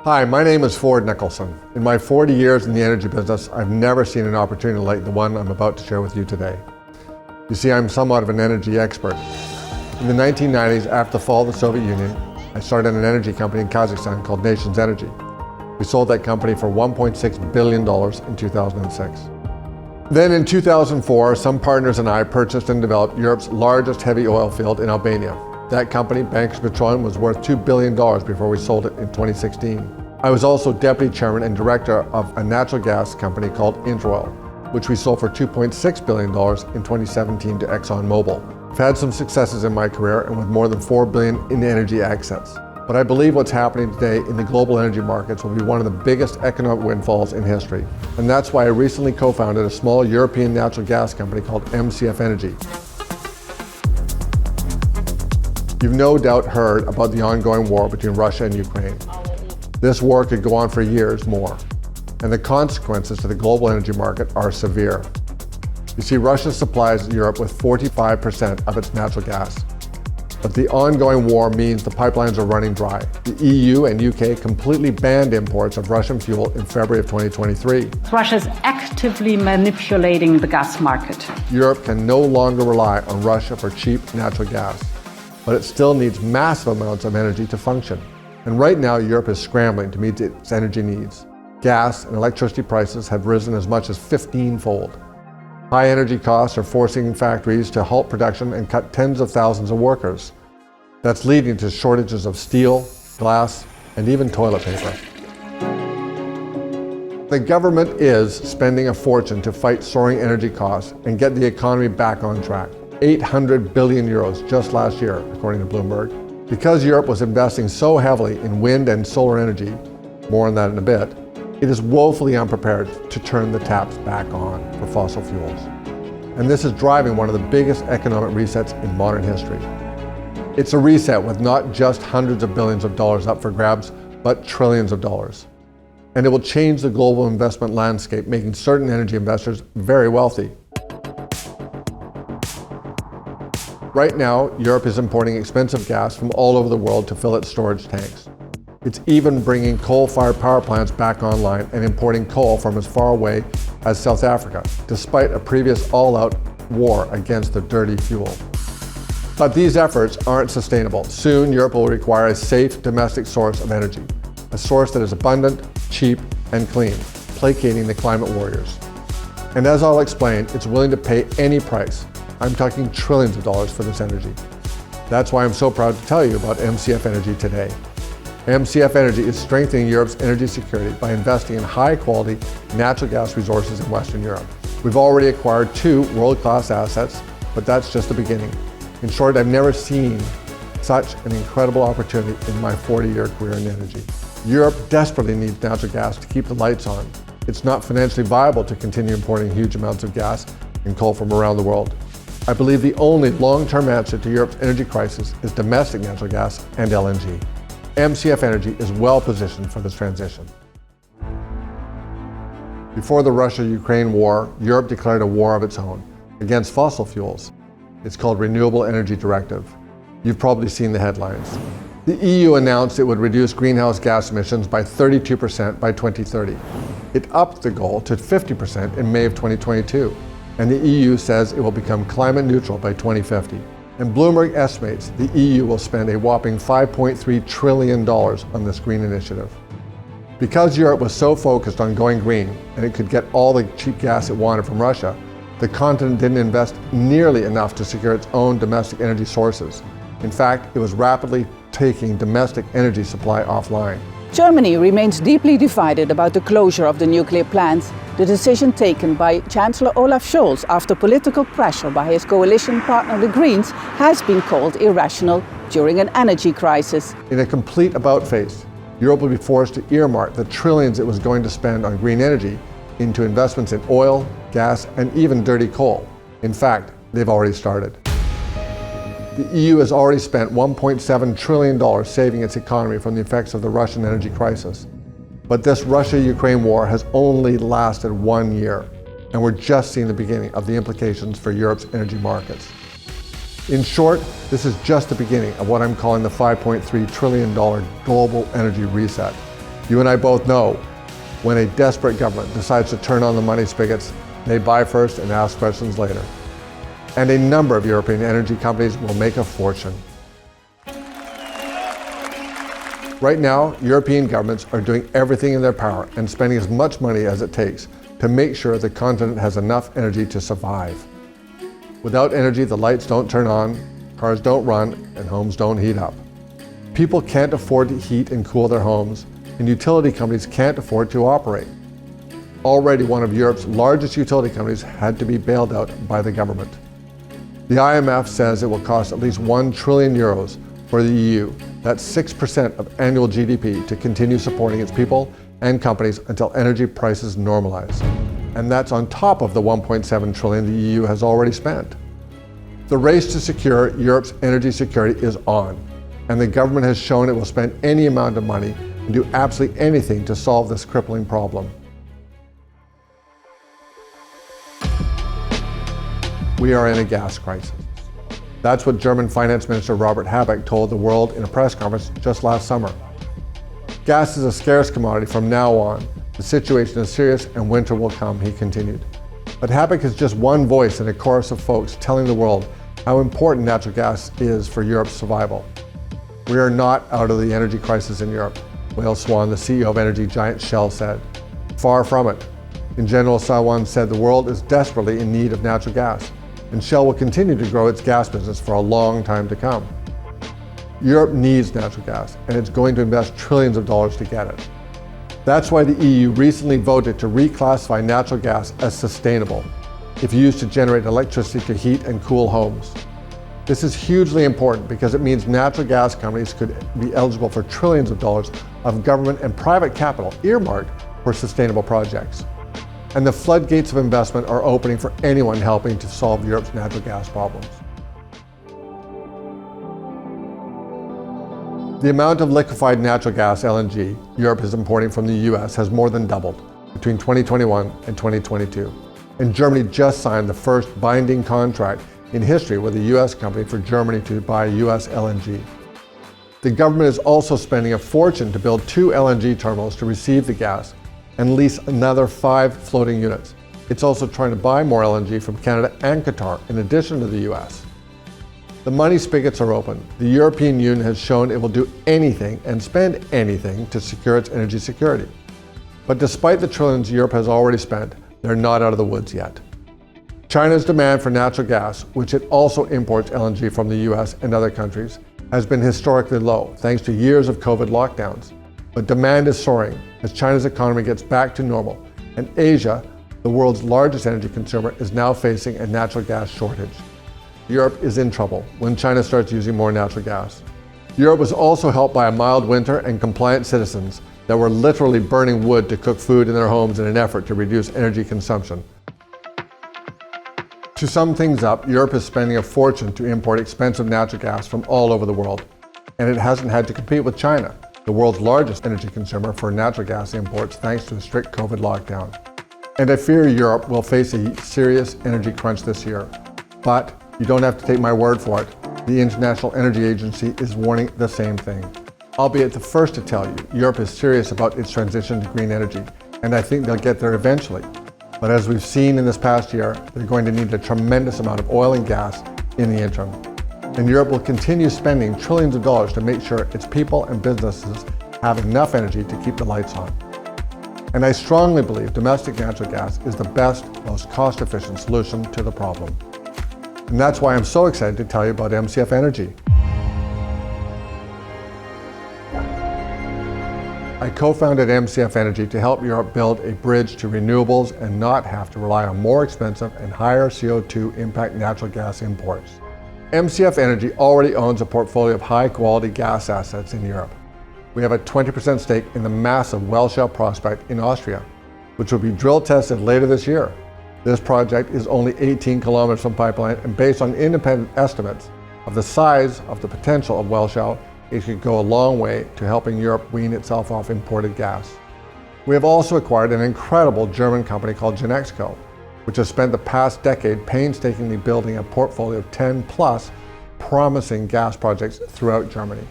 Hi, my name is Ford Nicholson. In my 40 years in the energy business, I've never seen an opportunity like the one I'm about to share with you today. You see, I'm somewhat of an energy expert. In the 1990s, after the fall of the Soviet Union, I started an energy company in Kazakhstan called MCF Energy. We sold that company for $1.6 billion in 2006. Then in 2004, some partners and I purchased and developed Europe's largest heavy oil field in Albania. That company, Bankers Petroleum, was worth $2 billion before we sold it in 2016. I was also deputy chairman and director of a natural gas company called Interoil, which we sold for $2.6 billion in 2017 to ExxonMobil. I've had some successes in my career and with more than $4 billion in energy assets. But I believe what's happening today in the global energy markets will be one of the biggest economic windfalls in history. And that's why I recently co-founded a small European natural gas company called MCF Energy. You've no doubt heard about the ongoing war between Russia and Ukraine. This war could go on for years more, and the consequences to the global energy market are severe. You see, Russia supplies Europe with 45% of its natural gas. But the ongoing war means the pipelines are running dry. The EU and UK completely banned imports of Russian fuel in February of 2023. Russia is actively manipulating the gas market. Europe can no longer rely on Russia for cheap natural gas, but it still needs massive amounts of energy to function. And right now, Europe is scrambling to meet its energy needs. Gas and electricity prices have risen as much as 15-fold. High energy costs are forcing factories to halt production and cut tens of thousands of workers. That's leading to shortages of steel, glass, and even toilet paper. The government is spending a fortune to fight soaring energy costs and get the economy back on track. 800 billion euros just last year, according to Bloomberg. Because Europe was investing so heavily in wind and solar energy, more on that in a bit, it is woefully unprepared to turn the taps back on for fossil fuels. And this is driving one of the biggest economic resets in modern history. It's a reset with not just hundreds of billions of dollars up for grabs, but trillions of dollars. And it will change the global investment landscape, making certain energy investors very wealthy. Right now, Europe is importing expensive gas from all over the world to fill its storage tanks. It's even bringing coal-fired power plants back online and importing coal from as far away as South Africa, despite a previous all-out war against the dirty fuel. But these efforts aren't sustainable. Soon, Europe will require a safe domestic source of energy, a source that is abundant, cheap, and clean, placating the climate warriors. And as I'll explain, it's willing to pay any price. I'm talking trillions of dollars for this energy. That's why I'm so proud to tell you about MCF Energy today. MCF Energy is strengthening Europe's energy security by investing in high-quality natural gas resources in Western Europe. We've already acquired 2 world-class assets, but that's just the beginning. In short, I've never seen such an incredible opportunity in my 40-year career in energy. Europe desperately needs natural gas to keep the lights on. It's not financially viable to continue importing huge amounts of gas and coal from around the world. I believe the only long-term answer to Europe's energy crisis is domestic natural gas and LNG. MCF Energy is well positioned for this transition. Before the Russia-Ukraine war, Europe declared a war of its own against fossil fuels. It's called Renewable Energy Directive. You've probably seen the headlines. The EU announced it would reduce greenhouse gas emissions by 32% by 2030. It upped the goal to 50% in May of 2022. And the EU says it will become climate neutral by 2050. And Bloomberg estimates the EU will spend a whopping $5.3 trillion on this green initiative. Because Europe was so focused on going green and it could get all the cheap gas it wanted from Russia, the continent didn't invest nearly enough to secure its own domestic energy sources. In fact, it was rapidly taking domestic energy supply offline. Germany remains deeply divided about the closure of the nuclear plant. The decision taken by Chancellor Olaf Scholz after political pressure by his coalition partner the Greens has been called irrational during an energy crisis. In a complete about-face, Europe will be forced to earmark the trillions it was going to spend on green energy into investments in oil, gas, and even dirty coal. In fact, they've already started. The EU has already spent $1.7 trillion saving its economy from the effects of the Russian energy crisis. But this Russia-Ukraine war has only lasted 1 year, and we're just seeing the beginning of the implications for Europe's energy markets. In short, this is just the beginning of what I'm calling the $5.3 trillion global energy reset. You and I both know when a desperate government decides to turn on the money spigots, they buy first and ask questions later. And a number of European energy companies will make a fortune. Right now, European governments are doing everything in their power and spending as much money as it takes to make sure the continent has enough energy to survive. Without energy, the lights don't turn on, cars don't run, and homes don't heat up. People can't afford to heat and cool their homes, and utility companies can't afford to operate. Already one of Europe's largest utility companies had to be bailed out by the government. The IMF says it will cost at least €1 trillion for the EU, that's 6% of annual GDP, to continue supporting its people and companies until energy prices normalize. And that's on top of the $1.7 trillion the EU has already spent. The race to secure Europe's energy security is on, and the government has shown it will spend any amount of money and do absolutely anything to solve this crippling problem. We are in a gas crisis. That's what German Finance Minister Robert Habeck told the world in a press conference just last summer. Gas is a scarce commodity from now on. The situation is serious and winter will come, he continued. But Habeck is just one voice in a chorus of folks telling the world how important natural gas is for Europe's survival. We are not out of the energy crisis in Europe, Wales Swan, the CEO of energy giant Shell, said. Far from it. In General Wesley said the world is desperately in need of natural gas, and Shell will continue to grow its gas business for a long time to come. Europe needs natural gas, and it's going to invest trillions of dollars to get it. That's why the EU recently voted to reclassify natural gas as sustainable if used to generate electricity to heat and cool homes. This is hugely important because it means natural gas companies could be eligible for trillions of dollars of government and private capital earmarked for sustainable projects. And the floodgates of investment are opening for anyone helping to solve Europe's natural gas problems. The amount of liquefied natural gas, LNG, Europe is importing from the US has more than doubled between 2021 and 2022. And Germany just signed the first binding contract in history with a US company for Germany to buy US LNG. The government is also spending a fortune to build 2 LNG terminals to receive the gas and lease another 5 floating units. It's also trying to buy more LNG from Canada and Qatar in addition to the US. The money spigots are open. The European Union has shown it will do anything and spend anything to secure its energy security. But despite the trillions Europe has already spent, they're not out of the woods yet. China's demand for natural gas, which it also imports LNG from the US and other countries, has been historically low thanks to years of COVID lockdowns. But demand is soaring as China's economy gets back to normal, and Asia, the world's largest energy consumer, is now facing a natural gas shortage. Europe is in trouble when China starts using more natural gas. Europe was also helped by a mild winter and compliant citizens that were literally burning wood to cook food in their homes in an effort to reduce energy consumption. To sum things up, Europe is spending a fortune to import expensive natural gas from all over the world, and it hasn't had to compete with China, the world's largest energy consumer for natural gas imports thanks to the strict COVID lockdown. And I fear Europe will face a serious energy crunch this year. But you don't have to take my word for it. The International Energy Agency is warning the same thing. I'll be the first to tell you, Europe is serious about its transition to green energy, and I think they'll get there eventually. But as we've seen in this past year, they're going to need a tremendous amount of oil and gas in the interim. And Europe will continue spending trillions of dollars to make sure its people and businesses have enough energy to keep the lights on. And I strongly believe domestic natural gas is the best, most cost-efficient solution to the problem. And that's why I'm so excited to tell you about MCF Energy. I co-founded MCF Energy to help Europe build a bridge to renewables and not have to rely on more expensive and higher CO2 impact natural gas imports. MCF Energy already owns a portfolio of high-quality gas assets in Europe. We have a 20% stake in the massive Welschau prospect in Austria, which will be drill tested later this year. This project is only 18 kilometers from pipeline, and based on independent estimates of the size of the potential of Welschau, it could go a long way to helping Europe wean itself off imported gas. We have also acquired an incredible German company called Genexco, which has spent the past decade painstakingly building a portfolio of 10 plus promising gas projects throughout Germany.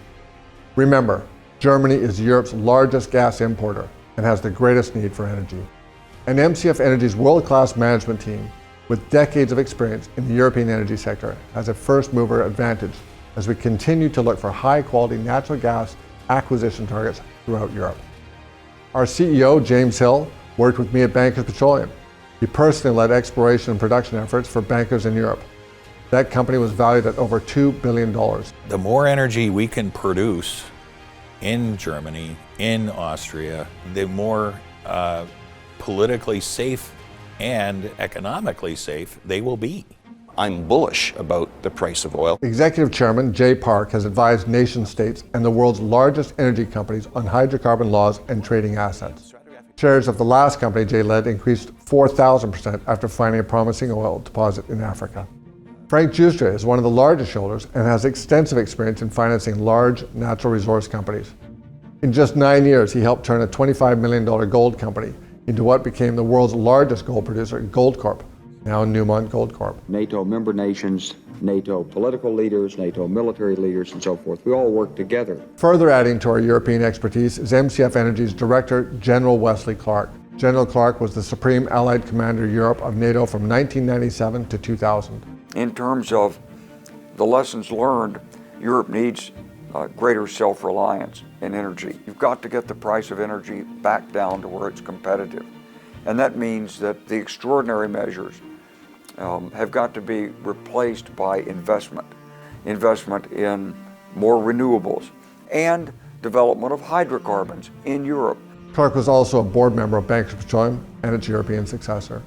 Remember, Germany is Europe's largest gas importer and has the greatest need for energy. And MCF Energy's world-class management team, with decades of experience in the European energy sector, has a first-mover advantage as we continue to look for high-quality natural gas acquisition targets throughout Europe. Our CEO, James Hill, worked with me at Bankers Petroleum. He personally led exploration and production efforts for Bankers in Europe. That company was valued at over $2 billion. The more energy we can produce in Germany, in Austria, the more politically safe and economically safe they will be. I'm bullish about the price of oil. Executive Chairman Jay Park has advised nation states and the world's largest energy companies on hydrocarbon laws and trading assets. Shares of the last company Jay led increased 4,000% after finding a promising oil deposit in Africa. Frank Giustra is one of the largest shareholders and has extensive experience in financing large natural resource companies. In just 9 years, he helped turn a $25 million gold company into what became the world's largest gold producer, Goldcorp, now Newmont Goldcorp. NATO member nations, NATO political leaders, NATO military leaders, and so forth. We all work together. Further adding to our European expertise is MCF Energy's Director, General Wesley Clark. General Clark was the Supreme Allied Commander Europe of NATO from 1997 to 2000. In terms of the lessons learned, Europe needs greater self-reliance in energy. You've got to get the price of energy back down to where it's competitive. And that means that the extraordinary measures have got to be replaced by investment in more renewables and development of hydrocarbons in Europe. Clark was also a board member of Bankers Petroleum and its European successor.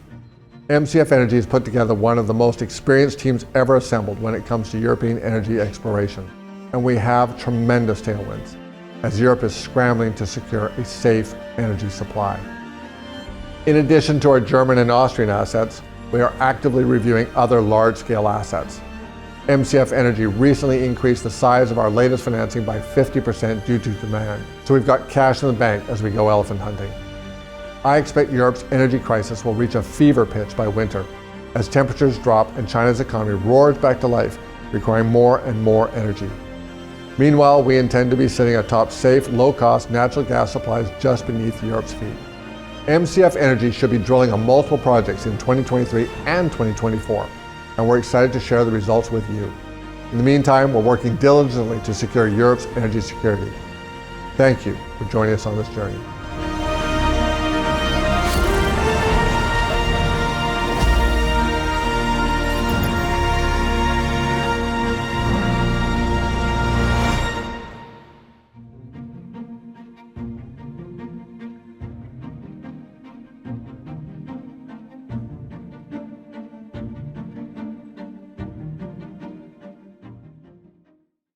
MCF Energy has put together one of the most experienced teams ever assembled when it comes to European energy exploration. And we have tremendous tailwinds as Europe is scrambling to secure a safe energy supply. In addition to our German and Austrian assets, we are actively reviewing other large-scale assets. MCF Energy recently increased the size of our latest financing by 50% due to demand, so we've got cash in the bank as we go elephant hunting. I expect Europe's energy crisis will reach a fever pitch by winter as temperatures drop and China's economy roars back to life, requiring more and more energy. Meanwhile, we intend to be sitting atop safe, low-cost natural gas supplies just beneath Europe's feet. MCF Energy should be drilling on multiple projects in 2023 and 2024, and we're excited to share the results with you. In the meantime, we're working diligently to secure Europe's energy security. Thank you for joining us on this journey.